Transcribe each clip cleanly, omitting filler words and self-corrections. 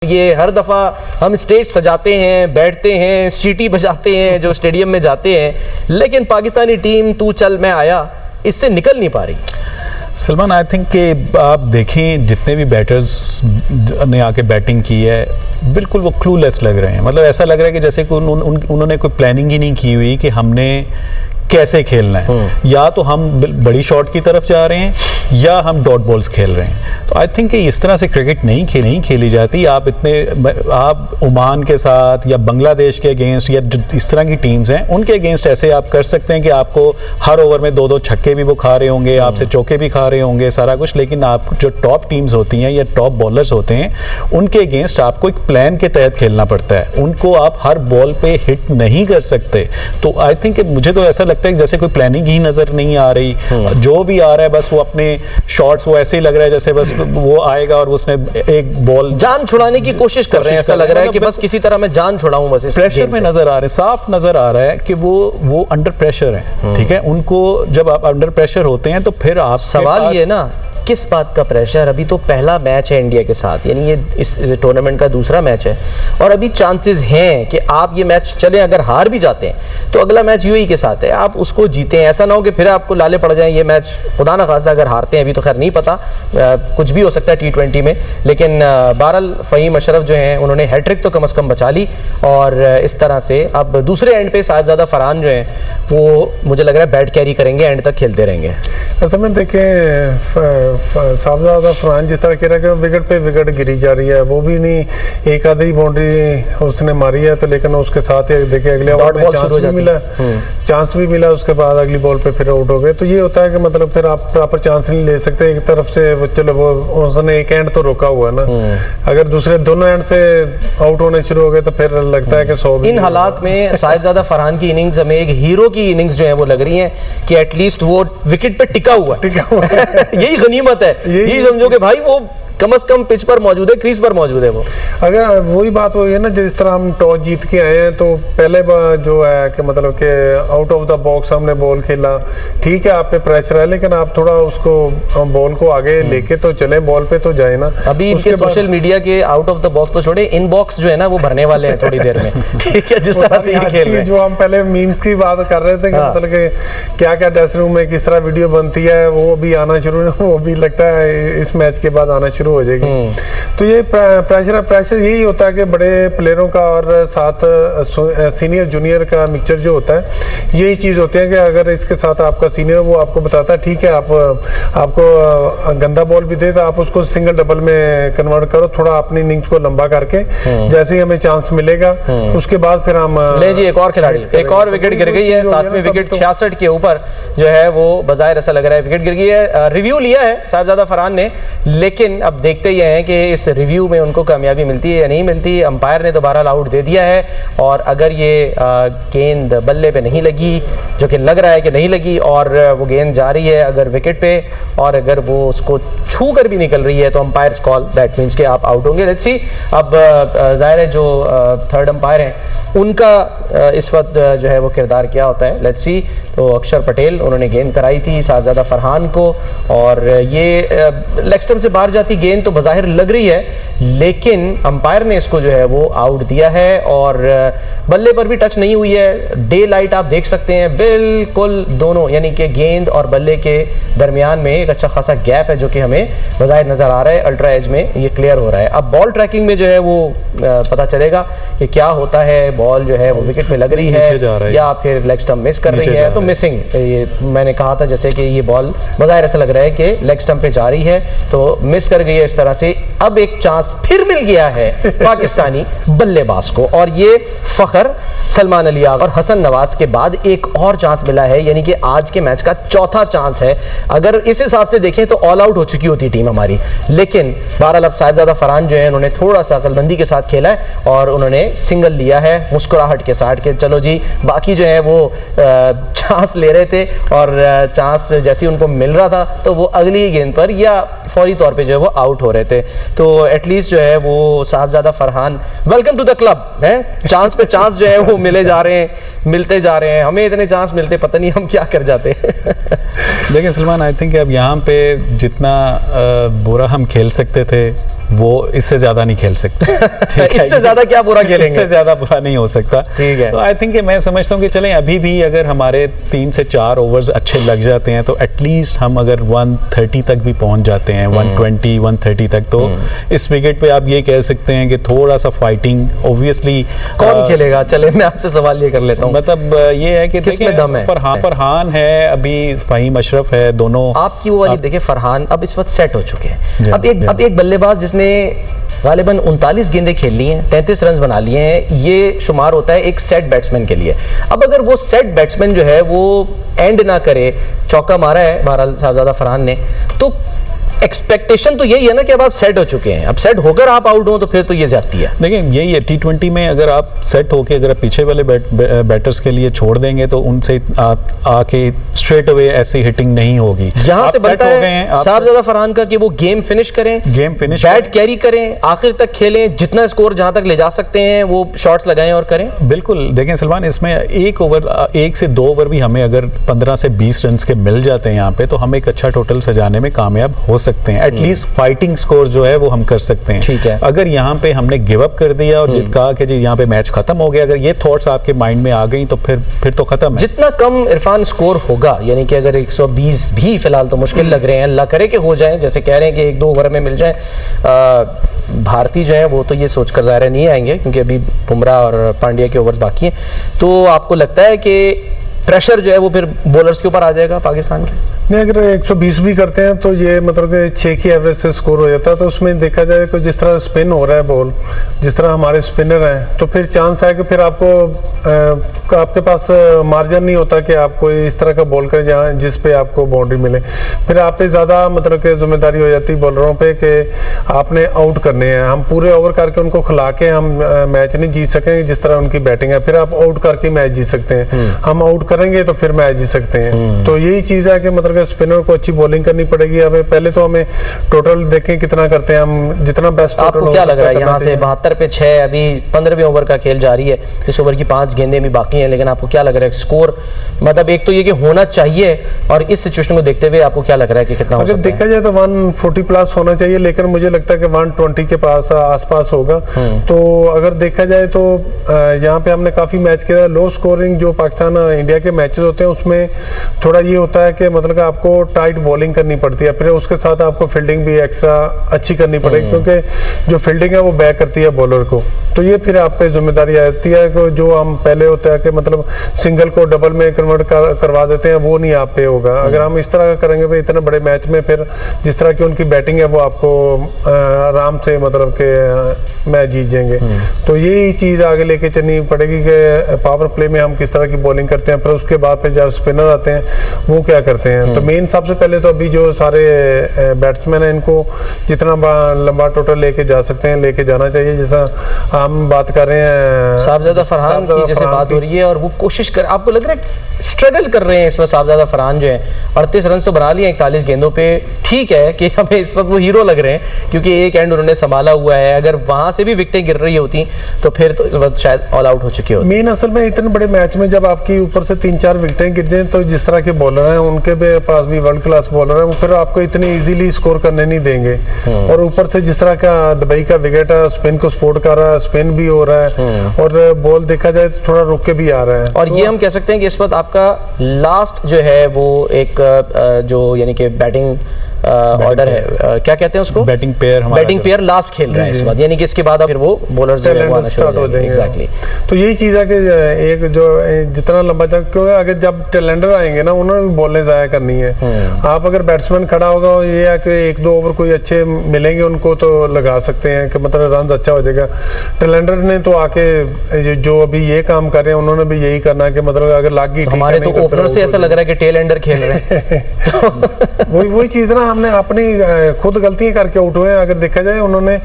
ये हर दफ़ा हम स्टेज सजाते हैं, बैठते हैं, सीटी बजाते हैं जो स्टेडियम में जाते हैं, लेकिन पाकिस्तानी टीम तू चल मैं आया इससे निकल नहीं पा रही। सलमान, आई थिंक कि आप देखें जितने भी बैटर्स ने आके बैटिंग की है बिल्कुल वो क्लूलेस लग रहे हैं। मतलब ऐसा लग रहा है कि जैसे कि उन्होंने कोई प्लानिंग ही नहीं की हुई कि हमने कैसे खेलना है। या तो हम बड़ी शॉट की तरफ जा रहे हैं या हम डॉट बॉल्स खेल रहे हैं। तो आई थिंक कि इस तरह से क्रिकेट नहीं खेली जाती। आप ओमान के साथ या बांग्लादेश के अगेंस्ट या इस तरह की टीम्स हैं उनके अगेंस्ट ऐसे आप कर सकते हैं कि आपको हर ओवर में 2-2 छक्के भी वो खा रहे होंगे, आपसे चौके भी खा रहे होंगे, सारा कुछ। लेकिन आप जो टॉप टीम्स होती हैं या टॉप बॉलर्स होते हैं उनके अगेंस्ट आपको एक प्लान के तहत खेलना पड़ता है। उनको आप हर बॉल पे हिट नहीं कर सकते। तो आई थिंक मुझे तो ऐसा लगता है जैसे कोई प्लानिंग ही नजर नहीं आ रही। जो भी आ रहा है बस वो अपने शॉट्स वो ऐसे ही लग रहा है जैसे बस वो आएगा और उसने एक बॉल जान छुड़ाने की कोशिश कर रहे हैं। ऐसा लग रहा है कि बस किसी तरह मैं जान छुड़ाऊं, बस प्रेशर में नजर आ रहे हैं, साफ नजर आ रहा है कि वो अंडर प्रेशर है। ठीक है, उनको जब आप अंडर प्रेशर होते हैं तो फिर आप सवाल ये ना किस बात का प्रेशर। अभी तो पहला मैच है इंडिया के साथ, यानी ये इस टूर्नामेंट का दूसरा मैच है और अभी चांसेस हैं कि आप ये मैच चले, अगर हार भी जाते हैं तो अगला मैच यूएई के साथ है, आप उसको जीते हैं। ऐसा ना हो कि फिर आपको लाले पड़ जाएं ये मैच, खुदा ना खासा अगर हारते हैं, अभी तो खैर नहीं पता, कुछ भी हो सकता है T20 में। लेकिन बहरहाल फ़हीम अशरफ जो हैं उन्होंने हैट्रिक तो कम से कम बचा ली और इस तरह से अब दूसरे एंड पे साहिबजादा फरहान जो हैं वो मुझे लग रहा है बैट कैरी करेंगे, एंड तक खेलते रहेंगे। ऐसा में देखें साहिबजादा फरहान जिस तरह कह रहा है कि विकेट पे विकेट गिरी जा रही है, वो भी नहीं एक आधी बाउंड्री उसने मारी है तो लेकिन उसके साथ ही देखिए अगले ओवर में चांस भी मिला उसके बाद अगली बॉल पे फिर आउट हो गए। तो ये होता है कि मतलब फिर आप प्रॉपर चांस नहीं ले सकते। एक तरफ से चलो वो उसने एक एंड तो रोका हुआ है ना, अगर दूसरे दोनों एंड से आउट होने शुरू हो गए तो फिर लगता है कि 100 इन हालात में साहिबजादा फरहान की इनिंग्स हमें एक हीरो की इनिंग्स जो है वो लग रही है कि एटलीस्ट वो विकेट पे टिका हुआ है। यही गनीमत है, यही समझो कि भाई वो कम से कम पिच पर मौजूद है, क्रीज पर मौजूद है। वो अगर वही बात हो है ना, जिस तरह हम टॉस जीत के आए हैं तो पहले जो है कि मतलब कि आउट ऑफ द बॉक्स हमने बॉल खेला, ठीक है आप पे प्रेशर है लेकिन आप थोड़ा उसको बॉल को आगे लेके तो चले, बॉल पे तो जाए ना। अभी इनके सोशल मीडिया के आउट ऑफ द बॉक्स तो छोड़े, इन बॉक्स जो है ना वो भरने वाले हैं थोड़ी देर में। ठीक है, जिस तरह से ये खेल रहे हैं, जो हम पहले मीम्स की बात कर रहे थे कि मतलब कि क्या क्या ड्रेसिंग रूम में किस तरह वीडियो बनती है, वो भी आना शुरू, वो भी लगता है इस मैच के बाद आना शुरू हो जाएगी। तो ये प्रेशर यही होता है कि बड़े प्लेयरों का और साथ सीनियर जूनियर का मिक्सचर जो होता है, यही चीज होती है कि अगर इसके साथ आपका सीनियर वो आपको बताता है ठीक है आपको गंदा बॉल भी दे तो आप उसको सिंगल डबल में कन्वर्ट करो, थोड़ा अपनी इनिंग्स को लंबा करके, जैसे ही हमें चांस मिलेगा तो उसके बाद फिर हम ले जी एक और खिलाड़ी, एक और विकेट गिर गई है, 7वें विकेट 66 के ऊपर जो है वो बजाय ऐसा लग रहा है विकेट गिर गई है। रिव्यू लिया है साहिबजादा फरहान ने, लेकिन अब देखते ही हैं कि इस रिव्यू में उनको कामयाबी मिलती है या नहीं मिलती। अंपायर ने दोबारा आउट दे दिया है और अगर ये गेंद बल्ले पे नहीं लगी, जो कि लग रहा है कि नहीं लगी, और वो गेंद जा रही है अगर विकेट पे और अगर वो उसको छू कर भी निकल रही है तो अंपायर्स कॉल, दैट मीन्स कि आप आउट होंगे। लेट्स सी अब जाहिर है जो थर्ड अंपायर हैं उनका इस वक्त जो है वो किरदार क्या होता है, लेट्स सी। तो अक्षर पटेल उन्होंने गेंद कराई थी साहिबजादा फरहान को और ये लेग स्टंप से बाहर जाती गेंद तो बज़ाहिर लग रही है, लेकिन अंपायर ने इसको जो है वो आउट दिया है और बल्ले पर भी टच नहीं हुई है। डे लाइट आप देख सकते हैं बिल्कुल दोनों, यानी कि गेंद और बल्ले के दरमियान में एक अच्छा खासा गैप है जो कि हमें बज़ाहिर नजर आ रहा है। अल्ट्रा एज में ये क्लियर हो रहा है। अब बॉल ट्रैकिंग में जो है वो पता चलेगा कि क्या होता है, बॉल जो है वो विकेट पे लग रही है या फिर लेग स्टंप मिस कर रही है। तो मिसिंग, ये मैंने कहा था जैसे कि ये बॉल बज़ाहिर ऐसा लग रहा है कि लेग स्टंप पे जा रही है तो मिस कर गई है इस तरह से। अब एक चांस फिर मिल गया है पाकिस्तानी बल्लेबाज को और ये फखर सलमान अली आगा और हसन नवाज के बाद एक और चांस मिला है, यानी कि आज के मैच का चौथा चांस है। अगर इस हिसाब से देखें तो ऑल आउट हो चुकी होती टीम हमारी, लेकिन बहरहाल अब साहिबजादा फरहान जो है उन्होंने थोड़ा सा अकलमंदी के साथ खेला है और उन्होंने सिंगल लिया है मुस्कुराहट के साथ कि चलो जी। बाकी जो है वो चांस ले रहे थे और चांस जैसे उनको मिल रहा था तो वो अगली गेंद पर या फौरी तौर पे जो है वो आउट हो रहे थे। तो एटलीस्ट जो है वो Sahibzada Farhan welcome to the club है, चांस पे चांस जो है वो मिले जा रहे हैं, मिलते जा रहे हैं। हमें इतने चांस मिलते पता नहीं हम क्या कर जाते। लेकिन सलमान, आई थिंक अब यहाँ पे जितना बुरा हम खेल सकते थे वो इससे ज्यादा नहीं खेल सकते। इससे ज्यादा क्या बुरा खेलेंगे, इससे ज्यादा बुरा नहीं हो सकता। ठीक है। तो आई थिंक मैं समझता हूँ कि चलें अभी भी अगर हमारे 3 से 4 ओवर्स अच्छे लग जाते हैं तो एटलीस्ट हम अगर 130 तक भी पहुंच जाते हैं, 120 130 तक, तो इस विकेट पे आप ये कह सकते हैं कि थोड़ा सा फाइटिंग ऑब्वियसली कौन खेलेगा। चले मैं आपसे सवाल ये कर लेता हूँ, मतलब ये है कि किसमें दम है? फरहान है, अभी फहीम अशरफ है, दोनों आपकी वो वाली देखिए, फरहान अब इस वक्त सेट हो चुके हैं। अब एक बल्लेबाज जिसने गालिबन 39 गेंदें खेल ली हैं, 33 रन बना लिए हैं, ये शुमार होता है एक सेट बैट्समैन के लिए। अब अगर वो सेट बैट्समैन जो है वो एंड ना करे, चौका मारा है बहरहाल साहबजादा फरहान ने, तो एक्सपेक्टेशन तो यही है ना कि अब आप सेट हो चुके हैं, अब सेट होकर आप आउट हो तो फिर तो ये ज्यादती है। देखिए यही है T20 में, अगर आप सेट होके अगर आप पीछे वाले बैटर्स के लिए छोड़ देंगे तो उनसे आके स्ट्रेट अवे ऐसी हिटिंग नहीं होगी। यहां से बनता है साहबजादा फरहान का कि वो गेम फिनिश करें, बैट कैरी करें, आखिर तक खेलें, जितना स्कोर जहां तक ले जा सकते हैं वो शॉट्स लगाएं और करें। बिल्कुल। देखें सलमान, इसमें 1 से 2 ओवर भी हमें अगर 15 से 20 रन के मिल जाते हैं यहाँ पे, तो हम एक अच्छा टोटल सजाने में कामयाब हो सकते हैं। एटलीस्ट फाइटिंग स्कोर जो है वो हम कर सकते हैं। ठीक है। अगर यहाँ पे हमने गिव अप कर दिया और कहा कि जी यहाँ पे मैच खत्म हो गया, अगर ये थॉट्स आपके माइंड में आ गई तो फिर तो खत्म है। जितना कम इरफान स्कोर होगा, यानी कि अगर 120 भी फिलहाल तो मुश्किल लग रहे हैं, अल्लाह करे कि हो जाए, जैसे कह रहे हैं कि 1-2 ओवर में मिल जाए। भारतीय जो है वो तो ये सोचकर ज़ाहिर नहीं आएंगे क्योंकि अभी बुमराह और पांड्या के ओवर्स बाकी हैं। तो आपको लगता है कि प्रेशर जो है वो फिर बॉलर्स के ऊपर आ जाएगा पाकिस्तान के? नहीं, अगर 120 भी करते हैं तो ये मतलब कि 6 की एवरेज से स्कोर हो जाता है। तो उसमें देखा जाए कि जिस तरह स्पिन हो रहा है बॉल, जिस तरह हमारे स्पिनर हैं, तो फिर चांस है कि फिर आपके पास मार्जिन नहीं होता कि आप कोई इस तरह का बॉल करें जहाँ जिस पे आपको बाउंड्री मिले। फिर आप पे ज़्यादा मतलब कि जिम्मेदारी हो जाती है बॉलरों पे कि आपने आउट करने हैं। हम पूरे ओवर करके उनको खिला के हम मैच नहीं जीत सकेंगे जिस तरह उनकी बैटिंग है। फिर आप आउट करके मैच जीत सकते हैं, हम आउट करेंगे तो फिर मैच जीत सकते हैं। तो यही चीज़ है कि मतलब स्पिनर को अच्छी बॉलिंग करनी पड़ेगी। हमें पहले तो हमें टोटल देखें कितना करते हैं हम, जितना बेस्ट। आपको क्या लग रहा है यहाँ से 72 पे 6, अभी 15वें ओवर का खेल जारी है, इस ओवर की 5 गेंदें भी बाकी हैं, लेकिन आपको क्या लग रहा है स्कोर, मतलब एक तो ये कि होना चाहिए, और इस सिचुएशन को देखते हुए आपको क्या लग रहा है कि कितना हो सकता है? देखा जाए तो 140 प्लस होना चाहिए, लेकिन मुझे लगता है कि 120 के पास आसपास होगा। तो अगर देखा जाए तो यहाँ पे हमने काफी मैच किया, लो स्कोरिंग जो पाकिस्तान इंडिया के मैचेस होते हैं उसमें थोड़ा ये होता है कि मतलब कि आपको टाइट बॉलिंग करनी पड़ती है, फिर उसके साथ आपको फील्डिंग भी एक्स्ट्रा अच्छी करनी पड़ेगी, क्योंकि जो फील्डिंग है वो बैक करती है बॉलर को। तो ये फिर आप पे जिम्मेदारी आती है कि जो हम पहले होता है कि मतलब सिंगल को डबल में कन्वर्ट करवा देते हैं, वो नहीं आप पे होगा। अगर हम इस तरह का करेंगे भाई इतने बड़े मैच में, फिर जिस तरह की उनकी बैटिंग है वो आपको आराम से मतलब के मैच जीत जाएंगे। तो यही चीज़ आगे लेके चलनी पड़ेगी कि पावर प्ले में हम किस तरह की बॉलिंग करते हैं, फिर उसके बाद फिर जब स्पिनर आते हैं वो क्या करते हैं। तो मेन सबसे पहले तो अभी जो सारे बैट्समैन हैं इनको जितना लंबा टोटल लेके जा सकते हैं लेके जाना चाहिए। जैसा हम बात कर रहे हैं साहबजादा फरहान की, जैसे बात हो रही है, और वो कोशिश कर, आपको लग रहा है स्ट्रगल कर रहे हैं इस वक्त साहबजादा फरहान जो है? 38 रन तो बना लिए 41 गेंदों पे। ठीक है कि हमें इस वक्त वो हीरो लग रहे हैं क्योंकि एक एंड उन्होंने संभाला हुआ है, अगर वहां से भी विकेटें गिर रही होती तो फिर तो इस वक्त शायद ऑल आउट हो चुके होते। मेन असल में इतने बड़े मैच में जब आपकी ऊपर से 3-4 विकेटें गिर जाएं तो जिस तरह के बॉलर हैं उनके पास भी वर्ल्ड क्लास बॉलर हैं, वो फिर आपको इतनी इजीली स्कोर करने नहीं देंगे। और ऊपर से जिस तरह का दुबई का विकेट है, स्पिन को सपोर्ट कर रहा है, स्पिन भी हो रहा है और बॉल देखा जाए तो थोड़ा रुक के भी आ रहा है। और ये हम कह सकते हैं कि इस वक्त आपका लास्ट जो है वो एक जो यानी कि बैटिंग ऑर्डर है, क्या कहते हैं उसको, बैटिंग पेयर लास्ट खेल रहा है इस बात, यानी कि इसके बाद फिर वो बॉलर्स जो है वो आना शुरू हो जाएंगे। एग्जैक्टली। तो यही चीज़ है कि एक जो जितना लंबा चल, क्योंकि अगर जब टेलेंडर आएंगे ना उन्होंने भी बॉलें ज़ाया करनी है। आप अगर बैट्समैन खड़ा होगा ये है कि 1-2 ओवर कोई अच्छे मिलेंगे उनको तो लगा सकते हैं कि मतलब रन अच्छा हो जाएगा। टेलेंडर ने तो आके जो अभी ये काम कर रहे हैं उन्होंने भी यही करना है कि मतलब अगर लाग गई, हमारे तो ओपनर से ऐसा लग रहा है कि टेल एंडर खेल रहे हैं। वही चीज़ ना, हमने अपनी खुद गलतियां करके आउट हुए हैं। अगर देखा जाए उन्होंने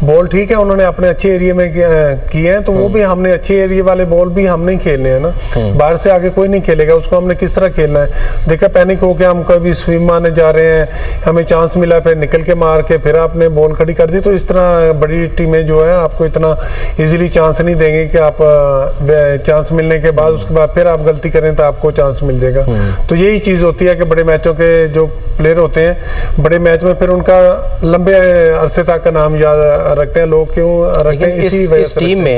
बॉल ठीक है, उन्होंने अपने अच्छे एरिया में किए हैं, तो वो भी हमने अच्छे एरिया वाले बॉल भी हमने ही खेलने हैं ना, बाहर से आगे कोई नहीं खेलेगा, उसको हमने किस तरह खेलना है। देखा पैनिक हो के हम कभी स्विम मारने जा रहे हैं, हमें चांस मिला, फिर निकल के मार के फिर आपने बॉल खड़ी कर दी। तो इस तरह बड़ी टीमें जो है आपको इतना इजीली चांस नहीं देंगे कि आप चांस मिलने के बाद उसके बाद फिर आप गलती करें तो आपको चांस मिल जाएगा। तो यही चीज़ होती है कि बड़े मैचों के जो प्लेयर होते हैं बड़े मैच में फिर उनका लंबे अरसे तक का नाम याद रखते हैं लोग, क्यों रखते हैं? इस टीम में